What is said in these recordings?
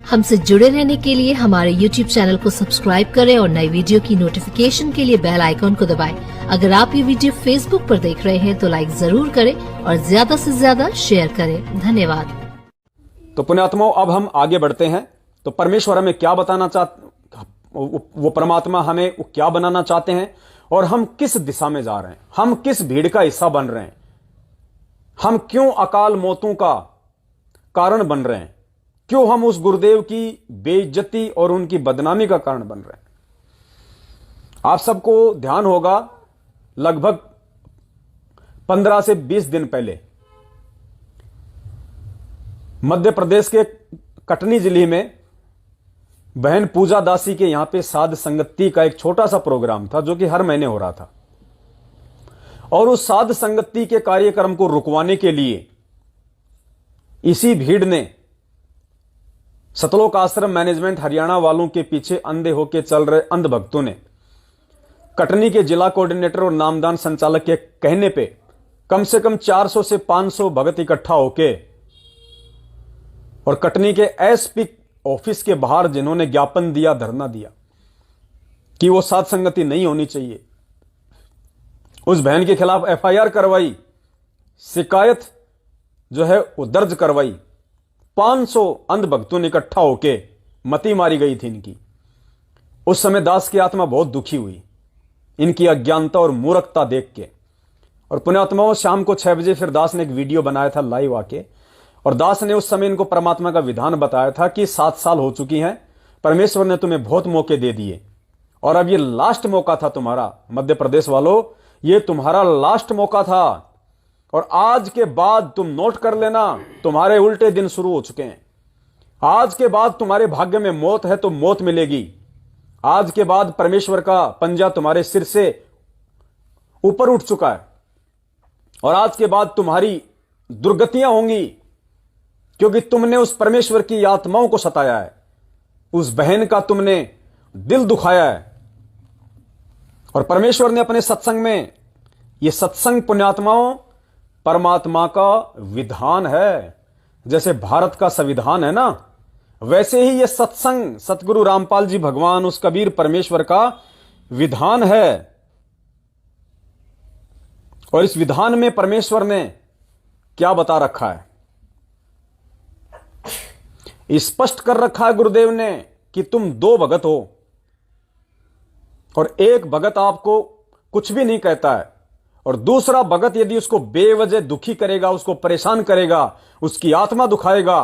हमसे जुड़े रहने के लिए हमारे YouTube चैनल को सब्सक्राइब करें और नई वीडियो की नोटिफिकेशन के लिए बेल आइकॉन को दबाएं। अगर आप ये वीडियो Facebook पर देख रहे हैं तो लाइक जरूर करें और ज्यादा से ज्यादा शेयर करें। धन्यवाद। तो पुण्यात्माओं, अब हम आगे बढ़ते हैं। तो परमेश्वर हमें क्या बताना चाहते, वो परमात्मा हमें क्या बनाना चाहते हैं और हम किस दिशा में जा रहे हैं, हम किस भीड़ का हिस्सा बन रहे हैं, हम क्यों अकाल मौतों का कारण बन रहे हैं, क्यों हम उस गुरुदेव की बेइज्जती और उनकी बदनामी का कारण बन रहे हैं। आप सबको ध्यान होगा, लगभग 15 से 20 दिन पहले मध्य प्रदेश के कटनी जिले में बहन पूजा दासी के यहां पे साध संगति का एक छोटा सा प्रोग्राम था, जो कि हर महीने हो रहा था। और उस साध संगति के कार्यक्रम को रुकवाने के लिए इसी भीड़ ने, सतलोक आश्रम मैनेजमेंट हरियाणा वालों के पीछे अंधे होकर चल रहे अंध भक्तों ने, कटनी के जिला कोऑर्डिनेटर और नामदान संचालक के कहने पे कम से कम 400 से 500 भगत इकट्ठा होके और कटनी के एसपी ऑफिस के बाहर जिन्होंने ज्ञापन दिया, धरना दिया कि वो साध संगति नहीं होनी चाहिए, उस बहन के खिलाफ एफआईआर करवाई, शिकायत जो है वो दर्ज करवाई। 500 अंध भक्तों ने इकट्ठा होके मती मारी गई थी इनकी। उस समय दास की आत्मा बहुत दुखी हुई इनकी अज्ञानता और मूर्खता देख के। और पुण्यात्माओं, शाम को 6 बजे फिर दास ने एक वीडियो बनाया था लाइव आके, और दास ने उस समय इनको परमात्मा का विधान बताया था कि 7 साल हो चुकी हैं, परमेश्वर ने तुम्हें बहुत मौके दे दिए और अब ये लास्ट मौका था तुम्हारा। मध्य प्रदेश वालों, ये तुम्हारा लास्ट मौका था और आज के बाद तुम नोट कर लेना, तुम्हारे उल्टे दिन शुरू हो चुके हैं। आज के बाद तुम्हारे भाग्य में मौत है तो मौत मिलेगी। आज के बाद परमेश्वर का पंजा तुम्हारे सिर से ऊपर उठ चुका है और आज के बाद तुम्हारी दुर्गतियां होंगी, क्योंकि तुमने उस परमेश्वर की आत्माओं को सताया है, उस बहन का तुमने दिल दुखाया है। और परमेश्वर ने अपने सत्संग में, यह सत्संग पुण्यात्माओं परमात्मा का विधान है। जैसे भारत का संविधान है ना, वैसे ही यह सत्संग सतगुरु रामपाल जी भगवान, उस कबीर परमेश्वर का विधान है। और इस विधान में परमेश्वर ने क्या बता रखा है, स्पष्ट कर रखा है गुरुदेव ने कि तुम 2 भगत हो और एक भगत आपको कुछ भी नहीं कहता है और दूसरा भगत यदि उसको बेवजह दुखी करेगा, उसको परेशान करेगा, उसकी आत्मा दुखाएगा,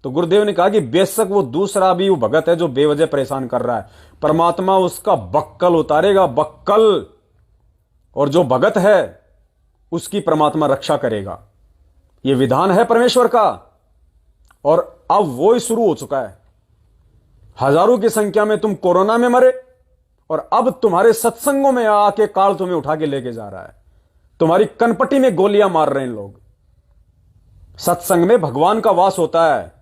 तो गुरुदेव ने कहा कि बेशक वो दूसरा भी वो भगत है जो बेवजह परेशान कर रहा है, परमात्मा उसका बक्कल उतारेगा, बक्कल, और जो भगत है उसकी परमात्मा रक्षा करेगा। ये विधान है परमेश्वर का। और अब वो ही शुरू हो चुका है। हजारों की संख्या में तुम कोरोना में मरे और अब तुम्हारे सत्संगों में आके काल तुम्हें उठा के लेके जा रहा है, तुम्हारी कनपट्टी में गोलियां मार रहे हैं लोग। सत्संग में भगवान का वास होता है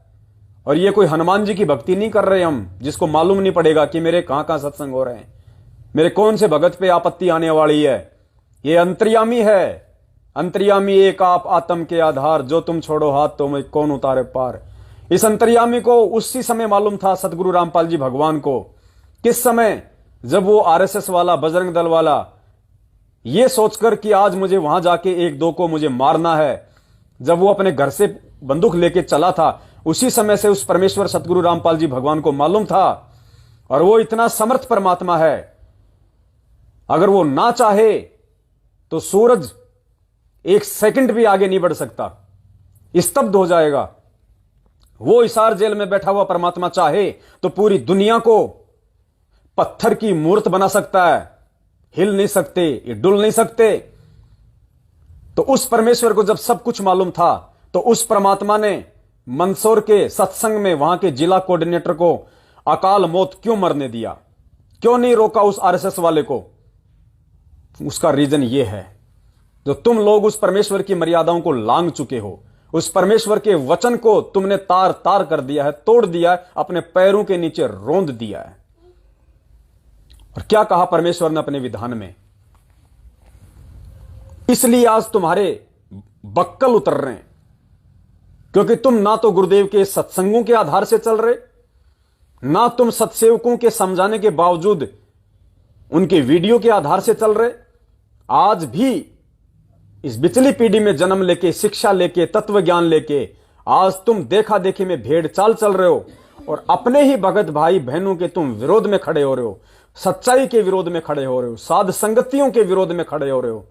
और ये कोई हनुमान जी की भक्ति नहीं कर रहे हम, जिसको मालूम नहीं पड़ेगा कि मेरे कहां कहां सत्संग हो रहे हैं, मेरे कौन से भगत पे आपत्ति आने वाली है। ये अंतर्यामी है, अंतर्यामी एक आप आत्म के आधार, जो तुम छोड़ो हाथ तो मैं कौन उतारे पार। इस अंतर्यामी को उसी समय मालूम था सतगुरु रामपाल जी भगवान को। किस समय? जब वो आरएसएस वाला, बजरंग दल वाला ये सोचकर कि आज मुझे वहां जाके 1-2 को मुझे मारना है, जब वो अपने घर से बंदूक लेके चला था, उसी समय से उस परमेश्वर सतगुरु रामपाल जी भगवान को मालूम था। और वो इतना समर्थ परमात्मा है, अगर वो ना चाहे तो सूरज 1 सेकंड भी आगे नहीं बढ़ सकता, स्तब्ध हो जाएगा। वो हिसार जेल में बैठा हुआ परमात्मा चाहे तो पूरी दुनिया को पत्थर की मूर्त बना सकता है, हिल नहीं सकते, ये डुल नहीं सकते। तो उस परमेश्वर को जब सब कुछ मालूम था, तो उस परमात्मा ने मंदसौर के सत्संग में वहां के जिला कोऑर्डिनेटर को अकाल मौत क्यों मरने दिया, क्यों नहीं रोका उस आरएसएस वाले को? उसका रीजन यह है, जो तुम लोग उस परमेश्वर की मर्यादाओं को लांघ चुके हो, उस परमेश्वर के वचन को तुमने तार तार कर दिया है, तोड़ दिया है, अपने पैरों के नीचे रौंद दिया है। और क्या कहा परमेश्वर ने अपने विधान में? इसलिए आज तुम्हारे बक्कल उतर रहे हैं, क्योंकि तुम ना तो गुरुदेव के सत्संगों के आधार से चल रहे, ना तुम सत्सेवकों के समझाने के बावजूद उनके वीडियो के आधार से चल रहे। आज भी इस बिचली पीढ़ी में जन्म लेके, शिक्षा लेके, तत्व ज्ञान लेके आज तुम देखा देखी में भेड़ चाल चल रहे हो और अपने ही भगत भाई बहनों के तुम विरोध में खड़े हो रहे हो, सच्चाई के विरोध में खड़े हो रहे हो, साध संगतियों के विरोध में खड़े हो रहे हो।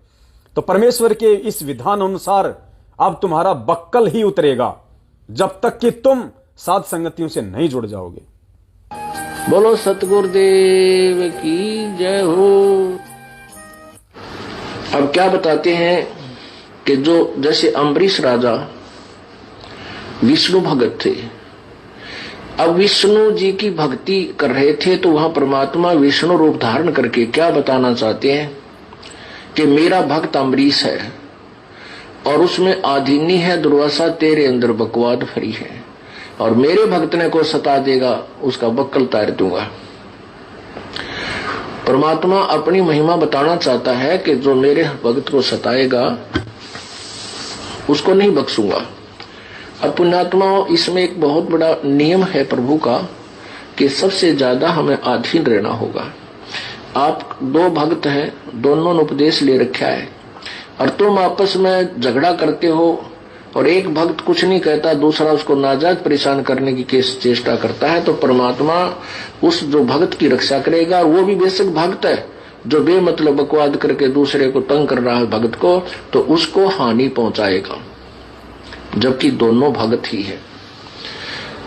तो परमेश्वर के इस विधान अनुसार अब तुम्हारा बक्कल ही उतरेगा जब तक कि तुम साध संगतियों से नहीं जुड़ जाओगे। बोलो सतगुरुदेव की जय हो। अब क्या बताते हैं कि जो जैसे अम्बरीश राजा विष्णु भगत थे, अब विष्णु जी की भक्ति कर रहे थे तो वहां परमात्मा विष्णु रूप धारण करके क्या बताना चाहते हैं कि मेरा भक्त अम्बरीश है और उसमें आधीनी है दुर्वासा, तेरे अंदर बकवाद भरी है और मेरे भक्त ने को सता देगा उसका बक्कल तार दूंगा। परमात्मा अपनी महिमा बताना चाहता है कि जो मेरे भक्त को सताएगा उसको नहीं बख्शूंगा। अब पुण्यात्माओं, इसमें एक बहुत बड़ा नियम है प्रभु का कि सबसे ज्यादा हमें अधीन रहना होगा। आप दो भक्त हैं, दोनों ने उपदेश ले रखा है और तुम आपस में झगड़ा करते हो और एक भक्त कुछ नहीं कहता, दूसरा उसको नाजायज परेशान करने की चेष्टा करता है, तो परमात्मा उस जो भक्त की रक्षा करेगा। वो भी बेशक भक्त है, जो बेमतलब बकवाद करके दूसरे को तंग कर रहा है भक्त को, तो उसको हानि पहुंचाएगा, जबकि दोनों भक्त ही है।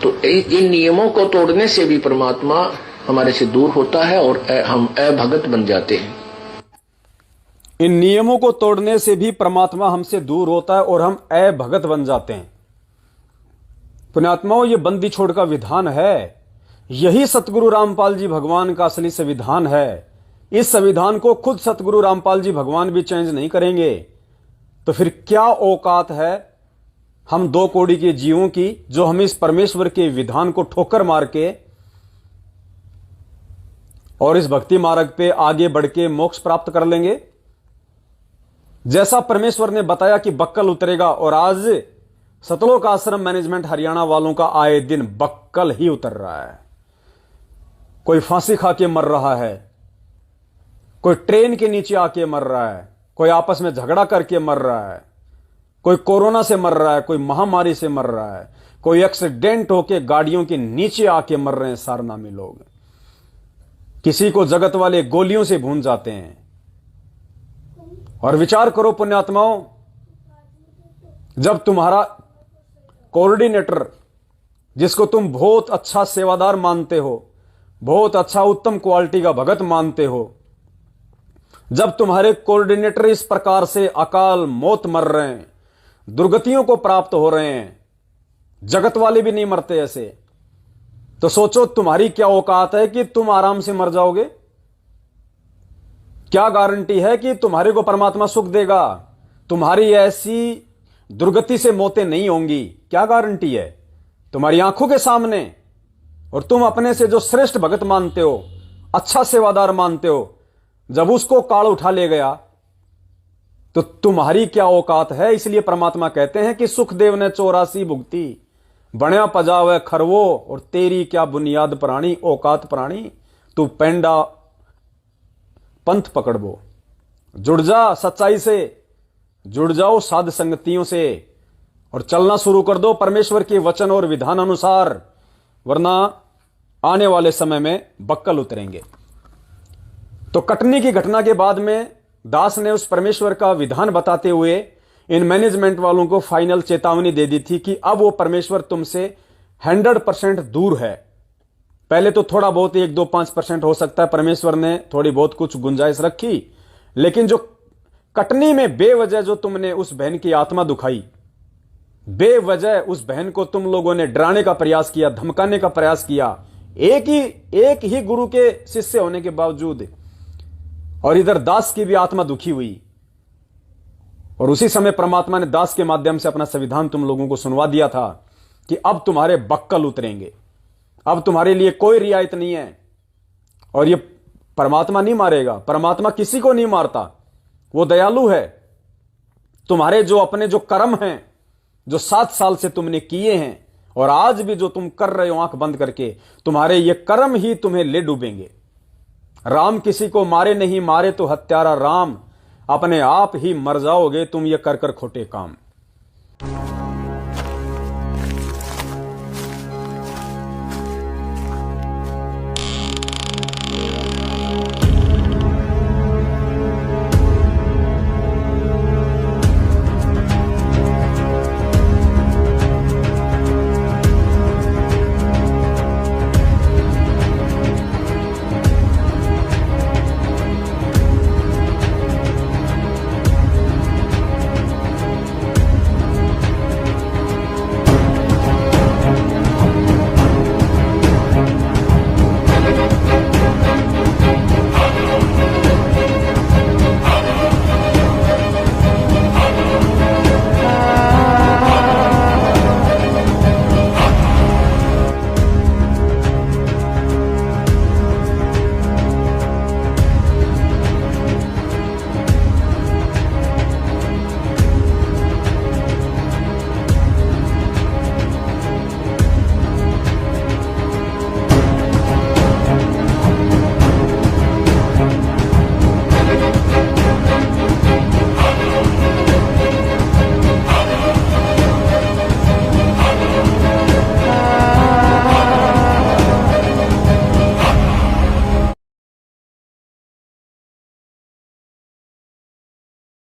तो इन नियमों को तोड़ने से भी परमात्मा हमारे से दूर होता है और हम अभगत बन जाते हैं। इन नियमों को तोड़ने से भी परमात्मा हमसे दूर होता है और हम अभगत बन जाते हैं। पुण्यात्माओं, ये बंदी छोड़ का विधान है, यही सतगुरु रामपाल जी भगवान का असली संविधान है। इस संविधान को खुद सतगुरु रामपाल जी भगवान भी चेंज नहीं करेंगे, तो फिर क्या औकात है हम दो कौड़ी के जीवों की, जो हम इस परमेश्वर के विधान को ठोकर मार के और इस भक्ति मार्ग पे आगे बढ़ के मोक्ष प्राप्त कर लेंगे। जैसा परमेश्वर ने बताया कि बक्कल उतरेगा, और आज सतलोक आश्रम मैनेजमेंट हरियाणा वालों का आए दिन बक्कल ही उतर रहा है। कोई फांसी खा के मर रहा है, कोई ट्रेन के नीचे आके मर रहा है, कोई आपस में झगड़ा करके मर रहा है, कोई कोरोना से मर रहा है, कोई महामारी से मर रहा है, कोई एक्सीडेंट होके गाड़ियों के नीचे आके मर रहे हैं सारनामी लोग। किसी को जगत वाले गोलियों से भून जाते हैं। और विचार करो पुण्यात्माओं, जब तुम्हारा कोऑर्डिनेटर, जिसको तुम बहुत अच्छा सेवादार मानते हो, बहुत अच्छा उत्तम क्वालिटी का भगत मानते हो, जब तुम्हारे कोऑर्डिनेटर इस प्रकार से अकाल मौत मर रहे हैं, दुर्गतियों को प्राप्त हो रहे हैं, जगत वाले भी नहीं मरते ऐसे, तो सोचो तुम्हारी क्या औकात है कि तुम आराम से मर जाओगे। क्या गारंटी है कि तुम्हारे को परमात्मा सुख देगा? तुम्हारी ऐसी दुर्गति से मौतें नहीं होंगी, क्या गारंटी है? तुम्हारी आंखों के सामने, और तुम अपने से जो श्रेष्ठ भगत मानते हो, अच्छा सेवादार मानते हो, जब उसको काल उठा ले गया तो तुम्हारी क्या औकात है? इसलिए परमात्मा कहते हैं कि सुखदेव ने 84 भुगती, बण्या पजावे खरवो, और तेरी क्या बुनियाद प्राणी, औकात प्राणी, तू पेंडा पंथ पकड़बो। जुड़ जा सच्चाई से, जुड़ जाओ साध संगतियों से और चलना शुरू कर दो परमेश्वर के वचन और विधान अनुसार, वरना आने वाले समय में बक्कल उतरेंगे। तो कटनी की घटना के बाद में दास ने उस परमेश्वर का विधान बताते हुए इन मैनेजमेंट वालों को फाइनल चेतावनी दे दी थी कि अब वो परमेश्वर तुमसे 100% दूर है। पहले तो थोड़ा बहुत 1-2-5% हो सकता है, परमेश्वर ने थोड़ी बहुत कुछ गुंजाइश रखी, लेकिन जो कटनी में बेवजह जो तुमने उस बहन की आत्मा दुखाई, बेवजह उस बहन को तुम लोगों ने डराने का प्रयास किया, धमकाने का प्रयास किया, एक ही गुरु के शिष्य होने के बावजूद, और इधर दास की भी आत्मा दुखी हुई। और उसी समय परमात्मा ने दास के माध्यम से अपना संविधान तुम लोगों को सुनवा दिया था कि अब तुम्हारे बक्कल उतरेंगे, अब तुम्हारे लिए कोई रियायत नहीं है। और ये परमात्मा नहीं मारेगा, परमात्मा किसी को नहीं मारता, वो दयालु है। तुम्हारे जो अपने जो कर्म हैं, जो 7 साल से तुमने किए हैं, और आज भी जो तुम कर रहे हो आंख बंद करके, तुम्हारे ये कर्म ही तुम्हें ले डूबेंगे। राम किसी को मारे नहीं, मारे तो हत्यारा राम, अपने आप ही मर जाओगे तुम ये कर कर खोटे काम।